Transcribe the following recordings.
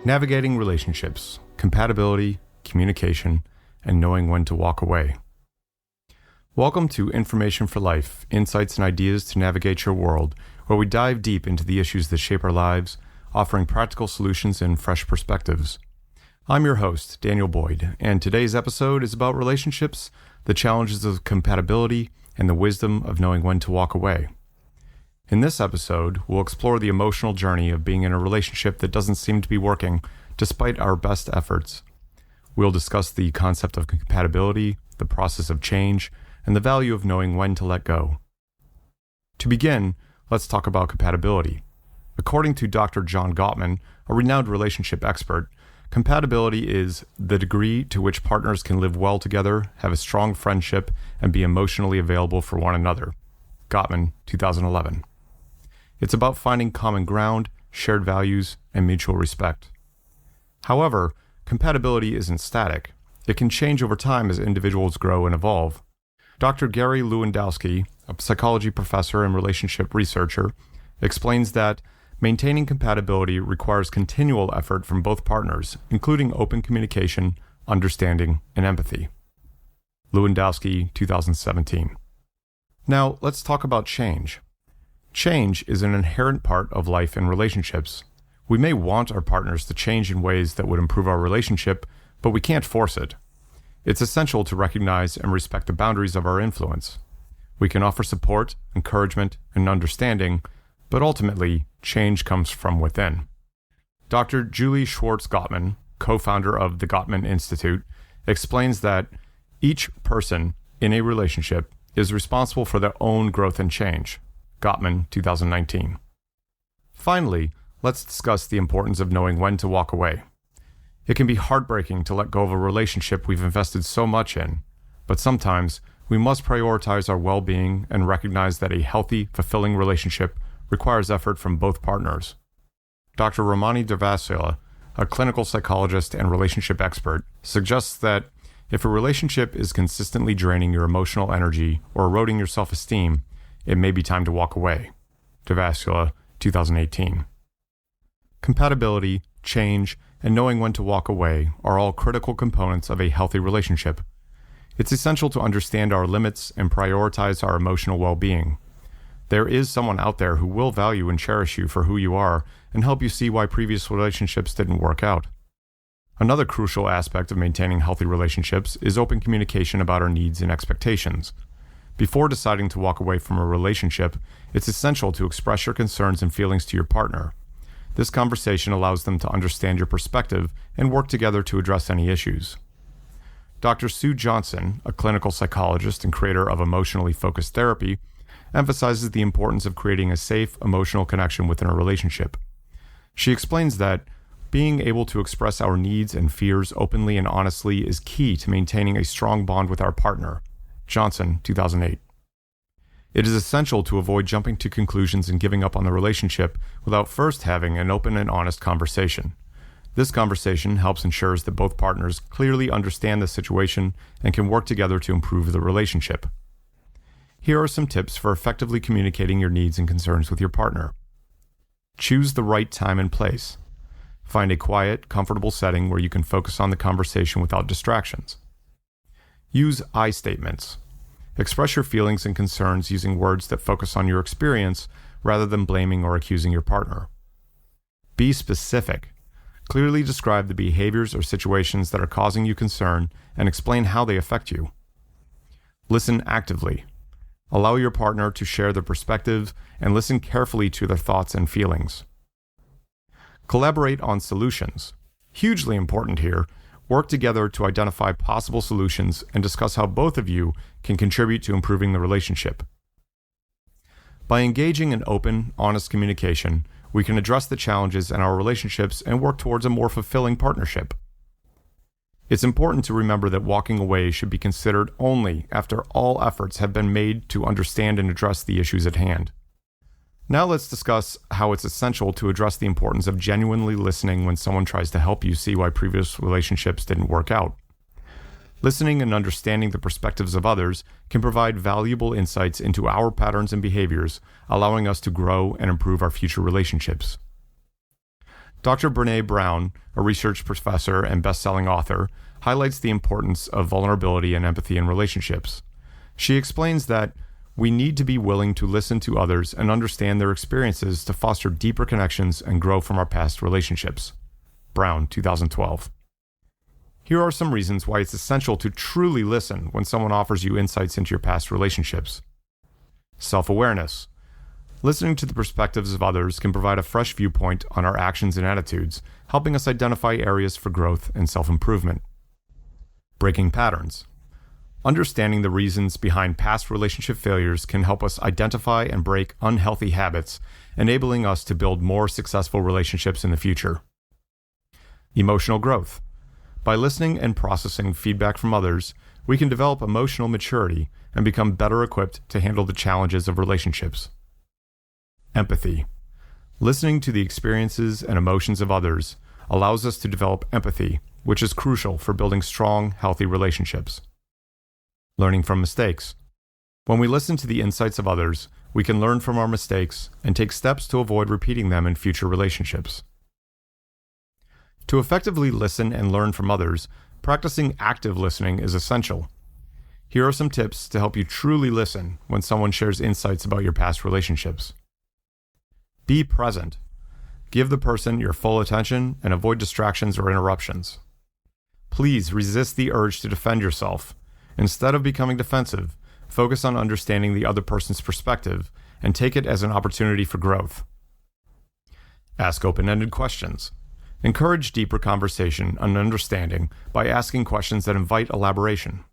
Navigating relationships, compatibility, communication, and knowing when to walk away. Welcome to Information for Life, insights and ideas to navigate your world, where we dive deep into the issues that shape our lives, offering practical solutions and fresh perspectives. I'm your host, Daniel Boyd, and today's episode is about relationships, the challenges of compatibility, and the wisdom of knowing when to walk away. In this episode, we'll explore the emotional journey of being in a relationship that doesn't seem to be working despite our best efforts. We'll discuss the concept of compatibility, the process of change, and the value of knowing when to let go. To begin, let's talk about compatibility. According to Dr. John Gottman, a renowned relationship expert, compatibility is the degree to which partners can live well together, have a strong friendship, and be emotionally available for one another. Gottman, 2011. It's about finding common ground, shared values, and mutual respect. However, compatibility isn't static. It can change over time as individuals grow and evolve. Dr. Gary Lewandowski, a psychology professor and relationship researcher, explains that maintaining compatibility requires continual effort from both partners, including open communication, understanding, and empathy. Lewandowski, 2017. Now, let's talk about change. Change is an inherent part of life and relationships. We may want our partners to change in ways that would improve our relationship, but we can't force it. It's essential to recognize and respect the boundaries of our influence. We can offer support, encouragement, and understanding, but ultimately, change comes from within. Dr. Julie Schwartz Gottman, co-founder of the Gottman Institute, explains that each person in a relationship is responsible for their own growth and change. Gottman, 2019. Finally, let's discuss the importance of knowing when to walk away. It can be heartbreaking to let go of a relationship we've invested so much in, but sometimes we must prioritize our well-being and recognize that a healthy, fulfilling relationship requires effort from both partners. Dr. Durvasula, a clinical psychologist and relationship expert, suggests that if a relationship is consistently draining your emotional energy or eroding your self-esteem, it may be time to walk away. Durvasula, 2018. Compatibility, change, and knowing when to walk away are all critical components of a healthy relationship. It's essential to understand our limits and prioritize our emotional well-being. There is someone out there who will value and cherish you for who you are and help you see why previous relationships didn't work out. Another crucial aspect of maintaining healthy relationships is open communication about our needs and expectations. Before deciding to walk away from a relationship, it's essential to express your concerns and feelings to your partner. This conversation allows them to understand your perspective and work together to address any issues. Dr. Sue Johnson, a clinical psychologist and creator of emotionally focused therapy, emphasizes the importance of creating a safe, emotional connection within a relationship. She explains that being able to express our needs and fears openly and honestly is key to maintaining a strong bond with our partner. Johnson, 2008. It is essential to avoid jumping to conclusions and giving up on the relationship without first having an open and honest conversation. This conversation helps ensure that both partners clearly understand the situation and can work together to improve the relationship. Here are some tips for effectively communicating your needs and concerns with your partner. Choose the right time and place. Find a quiet, comfortable setting where you can focus on the conversation without distractions. Use I statements. Express your feelings and concerns using words that focus on your experience rather than blaming or accusing your partner. Be specific. Clearly describe the behaviors or situations that are causing you concern and explain how they affect you. Listen actively. Allow your partner to share their perspective and listen carefully to their thoughts and feelings. Collaborate on solutions. Hugely important here. Work together to identify possible solutions and discuss how both of you can contribute to improving the relationship. By engaging in open, honest communication, we can address the challenges in our relationships and work towards a more fulfilling partnership. It's important to remember that walking away should be considered only after all efforts have been made to understand and address the issues at hand. Now let's discuss how it's essential to address the importance of genuinely listening when someone tries to help you see why previous relationships didn't work out. Listening and understanding the perspectives of others can provide valuable insights into our patterns and behaviors, allowing us to grow and improve our future relationships. Dr. Brené Brown, a research professor and best-selling author, highlights the importance of vulnerability and empathy in relationships. She explains that we need to be willing to listen to others and understand their experiences to foster deeper connections and grow from our past relationships. Brown, 2012. Here are some reasons why it's essential to truly listen when someone offers you insights into your past relationships. Self-awareness. Listening to the perspectives of others can provide a fresh viewpoint on our actions and attitudes, helping us identify areas for growth and self-improvement. Breaking patterns. Understanding the reasons behind past relationship failures can help us identify and break unhealthy habits, enabling us to build more successful relationships in the future. Emotional growth. By listening and processing feedback from others, we can develop emotional maturity and become better equipped to handle the challenges of relationships. Empathy. Listening to the experiences and emotions of others allows us to develop empathy, which is crucial for building strong, healthy relationships. Learning from mistakes. When we listen to the insights of others, we can learn from our mistakes and take steps to avoid repeating them in future relationships. To effectively listen and learn from others, practicing active listening is essential. Here are some tips to help you truly listen when someone shares insights about your past relationships. Be present. Give the person your full attention and avoid distractions or interruptions. Please resist the urge to defend yourself. Instead of becoming defensive, focus on understanding the other person's perspective and take it as an opportunity for growth. Ask open-ended questions. Encourage deeper conversation and understanding by asking questions that invite elaboration.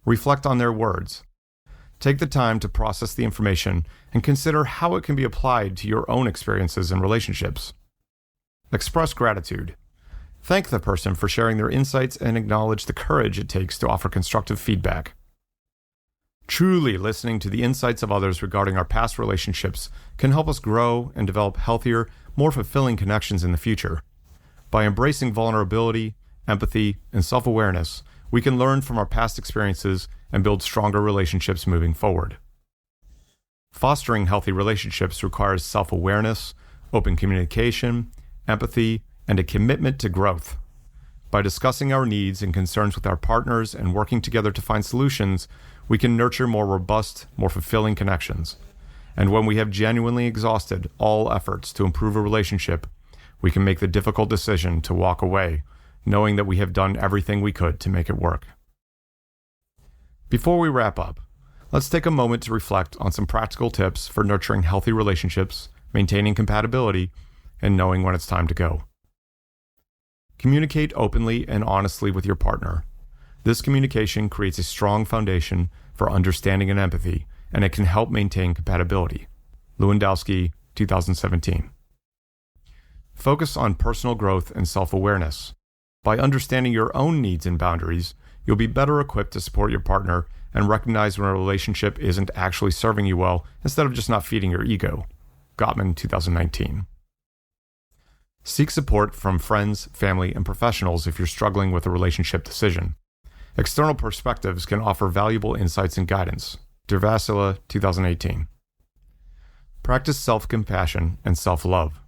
Reflect on their words. Take the time to process the information and consider how it can be applied to your own experiences and relationships. Express gratitude. Thank the person for sharing their insights and acknowledge the courage it takes to offer constructive feedback. Truly listening to the insights of others regarding our past relationships can help us grow and develop healthier, more fulfilling connections in the future. By embracing vulnerability, empathy, and self-awareness, we can learn from our past experiences and build stronger relationships moving forward. Fostering healthy relationships requires self-awareness, open communication, empathy, and a commitment to growth. By discussing our needs and concerns with our partners and working together to find solutions, we can nurture more robust, more fulfilling connections. And when we have genuinely exhausted all efforts to improve a relationship, we can make the difficult decision to walk away, knowing that we have done everything we could to make it work. Before we wrap up, let's take a moment to reflect on some practical tips for nurturing healthy relationships, maintaining compatibility, and knowing when it's time to go. Communicate openly and honestly with your partner. This communication creates a strong foundation for understanding and empathy, and it can help maintain compatibility. Lewandowski, 2017. Focus on personal growth and self-awareness. By understanding your own needs and boundaries, you'll be better equipped to support your partner and recognize when a relationship isn't actually serving you well instead of just not feeding your ego. Gottman, 2019. Seek support from friends, family, and professionals if you're struggling with a relationship decision. External perspectives can offer valuable insights and guidance. Durvasula, 2018. Practice self-compassion and self-love.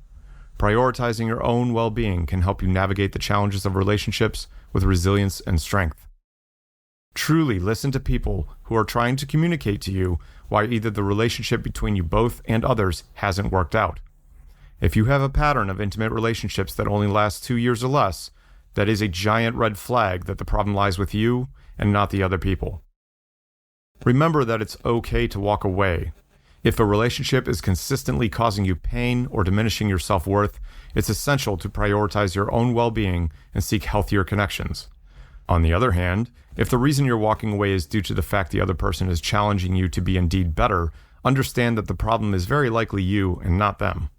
Prioritizing your own well-being can help you navigate the challenges of relationships with resilience and strength. Truly listen to people who are trying to communicate to you why either the relationship between you both and others hasn't worked out. If you have a pattern of intimate relationships that only last 2 years or less, that is a giant red flag that the problem lies with you and not the other people. Remember that it's okay to walk away. If a relationship is consistently causing you pain or diminishing your self-worth, it's essential to prioritize your own well-being and seek healthier connections. On the other hand, if the reason you're walking away is due to the fact the other person is challenging you to be indeed better, understand that the problem is very likely you and not them.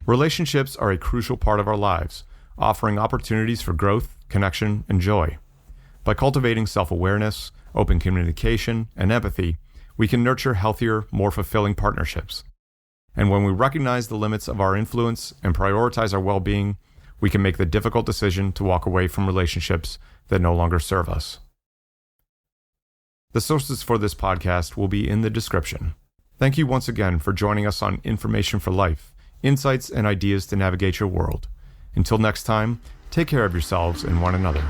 Relationships are a crucial part of our lives, offering opportunities for growth, connection, and joy. By cultivating self-awareness, open communication, and empathy, we can nurture healthier, more fulfilling partnerships. And when we recognize the limits of our influence and prioritize our well-being, we can make the difficult decision to walk away from relationships that no longer serve us. The sources for this podcast will be in the description. Thank you once again for joining us on Information for Life, insights and ideas to navigate your world. Until next time, take care of yourselves and one another.